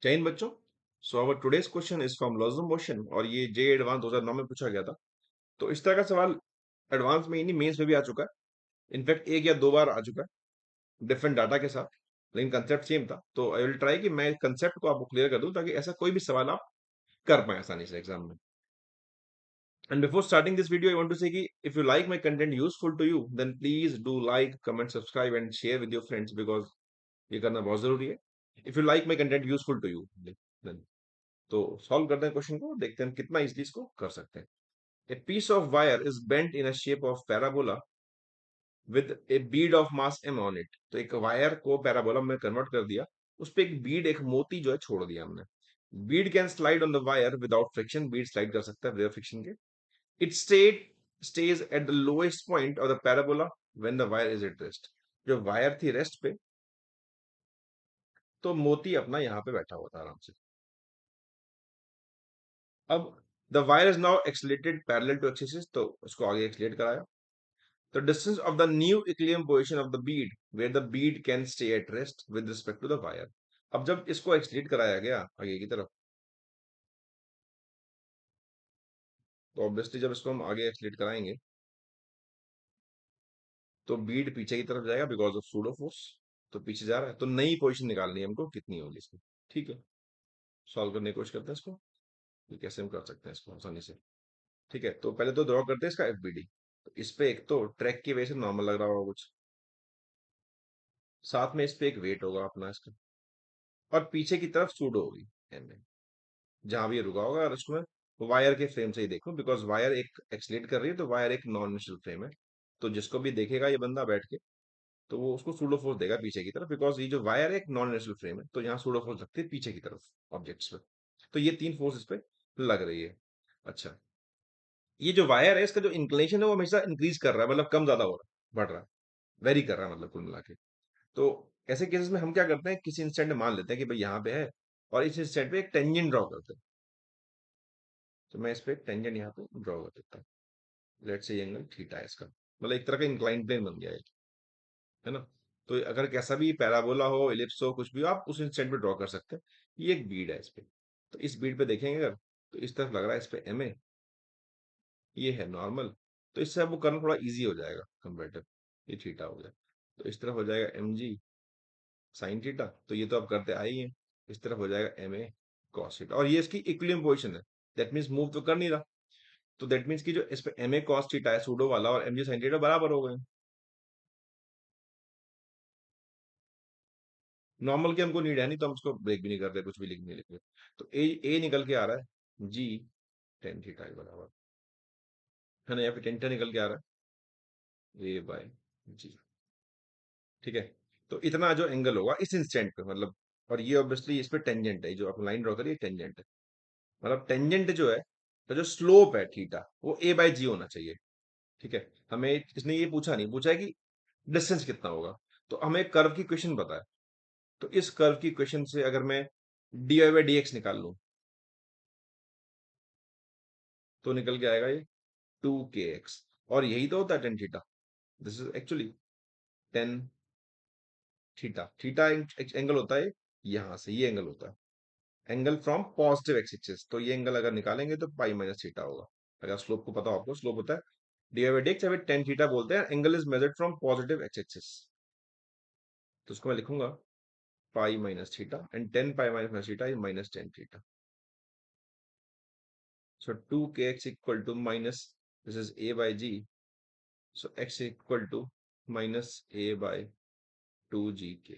जय हिंद बच्चों। So our today's question is from laws motion और ये जे एडवांस 2009 में पूछा गया था। तो इस तरह का सवाल एडवांस में ही नहीं, मेंस में भी आ चुका है। इनफैक्ट एक या दो बार आ चुका है डिफरेंट डाटा के साथ, लेकिन कंसेप्ट सेम था। तो आई विल ट्राई कि मैं कंसेप्ट को आपको क्लियर कर दूं ताकि ऐसा कोई भी सवाल आप कर पाए आसानी से एग्जाम में। And before starting this video I want to say कि if you like my content useful to you then please do like comment subscribe and share with your friends, because ये करना बहुत जरूरी है। If you like my content useful to you then तो solve करते हैं question को, देखते हैं कितना इजली इसको कर सकते हैं। A piece of wire is bent in a shape of parabola with a bead of mass M on it. तो एक वायर को पैराबोला में कन्वर्ट कर दिया, उस पे एक बीड, एक मोती जो है छोड़ दिया हमने। Beed can slide on the wire without friction, Beed slide कर सकता है बिना फ्रिक्शन के। It stage at the lowest point of the parabola when the wire is at rest. जो वायर थी रेस्ट पे, तो मोती अपना यहाँ पे बैठा हुआ था आराम से। अब the wire is now accelerated parallel to axis, तो उसको आगे एक्सलेट कराया। The distance of the new equilibrium position of the bead where the bead can stay at rest with respect to the wire। अब जब इसको एक्सलीट कराया गया आगे की तरफ, तो ऑब्वियसली जब इसको हम आगे एक्सलीट कराएंगे तो बीड पीछे की तरफ जाएगा बिकॉज ऑफ सूडो फोर्स। तो पीछे जा रहा है, तो नई पोजीशन निकालनी है हमको, कितनी होगी इसकी। ठीक है, सॉल्व करने की कोशिश करते हैं इसको कि कैसे हम कर सकते हैं इसको आसानी से। ठीक है, तो पहले तो ड्रॉ करते हैं इसका एफबीडी। तो इस पे एक तो ट्रैक की वजह से नॉर्मल लग रहा होगा कुछ, साथ में इस पे एक वेट होगा अपना इसका, और पीछे की तरफ सूडो होगी एम में, जहां भी ये रुका होगा। और उसको मैं वायर के फ्रेम से ही देखूं, बिकॉज वायर एक एक्सलेट कर रही है, तो वायर एक नॉन नेचुरल फ्रेम है। तो जिसको भी देखेगा ये बंदा बैठ के, तो वो उसको सूडो फोर्स देगा पीछे की तरफ, बिकॉज ये जो वायर है एक नॉन नेचुरल फ्रेम है, तो यहाँ सूडो फोर्स लगती है पीछे की तरफ ऑब्जेक्ट्स पे। तो ये तीन फोर्स इस पे लग रही है। अच्छा, ये जो वायर है इसका जो इंक्लिनेशन है वो हमेशा इंक्रीज कर रहा है, मतलब कम ज्यादा हो रहा है, बढ़ रहा है, वेरी कर रहा है, मतलब कुल मिला के। तो ऐसे केसेस में हम क्या करते हैं, किसी इंस्टेंट में मान लेते हैं कि भाई यहाँ पे है, और इस इंस्टेंट पे एक टेंजेंट ड्रॉ करते हैं। तो मैं इस पे एक टेंजेंट यहाँ पे ड्रॉ कर देता हूँ। लेट्स से एंगल थीटा है इसका, मतलब एक तरह का इंक्लाइन प्लेन बन गया है ना। तो अगर कैसा भी पैराबोला हो, एलिप्स हो, कुछ भी हो, आप उस इंस्टेंट पे ड्रॉ कर सकते हैं। ये एक बीड है इस पे, तो इस बीड पे देखेंगे अगर, तो इस तरफ लग रहा है इस पे एम ए, ये है नॉर्मल। तो इससे आपको करना थोड़ा इजी हो जाएगा कंपेरेटिव। ये थीटा हो गया, तो इस तरफ हो जाएगा एम जी साइन थीटा, तो ये तो आप करते आई हैं। इस तरफ हो जाएगा एम ए कॉस थीटा, और ये इसकी इक्विलिब्रियम पोजीशन है। दैट मीन्स मूव तो कर नहीं रहा, तो दैट मीन्स कि जो इस पे एम ए कॉस थीटा है सूडो वाला, और एम जी साइन थीटा बराबर हो गए। नॉर्मल की हमको नीड है नहीं, तो हम उसको ब्रेक भी नहीं करते, कुछ भी लिख नहीं लिखते। तो ए निकल के आ रहा है जी टेन थीटा के बराबर, है ना। यहाँ पे टेन टेन निकल के आ रहा है ए बाय जी। ठीक है, तो इतना जो एंगल होगा इस इंस्टेंट पे, मतलब, और ये ऑब्वियसली इस पे टेंजेंट है, जो आप लाइन ड्रॉ करिए टेंजेंट है। मतलब टेंजेंट जो है, तो जो स्लोप है थीटा, वो ए बाय जी होना चाहिए। ठीक है, हमें इसने ये पूछा नहीं, पूछा है कि डिस्टेंस कितना होगा। तो हमें कर्व की क्वेश्चन पता है, तो इस कर्व की क्वेश्चन से अगर मैं D Y by D X निकाल लूं, तो निकल के आएगा ये टू के एक्स, और यही तो होता है tan theta. This is actually tan theta. Theta angle होता है यहां से, ये एंगल होता है angle from positive X axis. तो ये एंगल अगर निकालेंगे तो पाई माइनस थीटा होगा। अगर स्लोप को पता हो आपको, स्लोप होता है D Y by D X, या फिर टेन थीटा बोलते हैं। Angle is measured from positive X axis, तो उसको मैं लिखूंगा pi minus theta, and tan pi minus theta is minus tan theta. So 2kx equal to minus, this is a by g, so x equal to minus a by 2gk।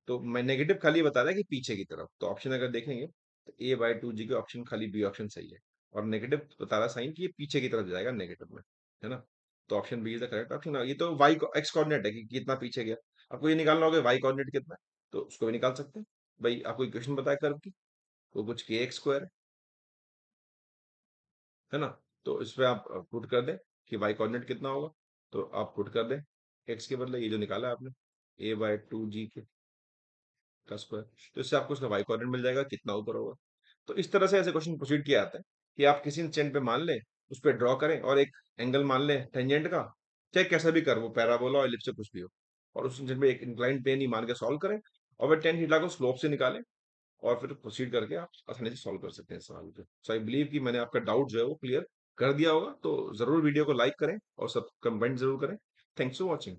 तो मैं negative खाली बता रहा है कि पीछे की तरफ, तो ऑप्शन अगर देखेंगे तो a बाय टू जी के ऑप्शन, खाली बी ऑप्शन सही है। और नेगेटिव बता रहा साइन कि ये पीछे की तरफ जाएगा नेगेटिव में, है ना। तो option B is the correct option. ये तो वाई एक्स कोऑर्डिनेट है कि कितना पीछे गया। आपको ये निकालना होगा वाई कोऑर्डिनेट कितना है, तो उसको भी निकाल सकते हैं। भाई आपको इक्वेशन बताया कर्व की, वो कुछ के एक्स स्क्वायर है ना। तो इस पे आप पुट कर दें कि वाई कोऑर्डिनेट कितना होगा, तो आप पुट कर दें एक्स के बदले ये जो निकाला है आपने, ए बाय टू जी के का स्क्वायर। तो इससे आपको उसका वाई कोऑर्डिनेट मिल जाएगा कितना ऊपर होगा। तो इस तरह से ऐसे क्वेश्चन प्रोसीड किया जाता है कि आप किसी इंस्टेंट पे मान लें, उस पर ड्रॉ करें, और एक एंगल मान लें टेंजेंट का, चाहे कैसा भी कर, वो पैराबोला और एलिप्स से कुछ भी हो, और उस इंस्टेंट में एक इंक्लाइन प्लेन ही मान के सॉल्व करें, और फिर टेन थीटा को स्लोप से निकालें। और फिर प्रोसीड करके आप आसानी से सॉल्व कर सकते हैं सवाल को। सो आई बिलीव कि मैंने आपका डाउट जो है वो क्लियर कर दिया होगा। तो ज़रूर वीडियो को लाइक करें और सब कमेंट ज़रूर करें। Thanks for watching.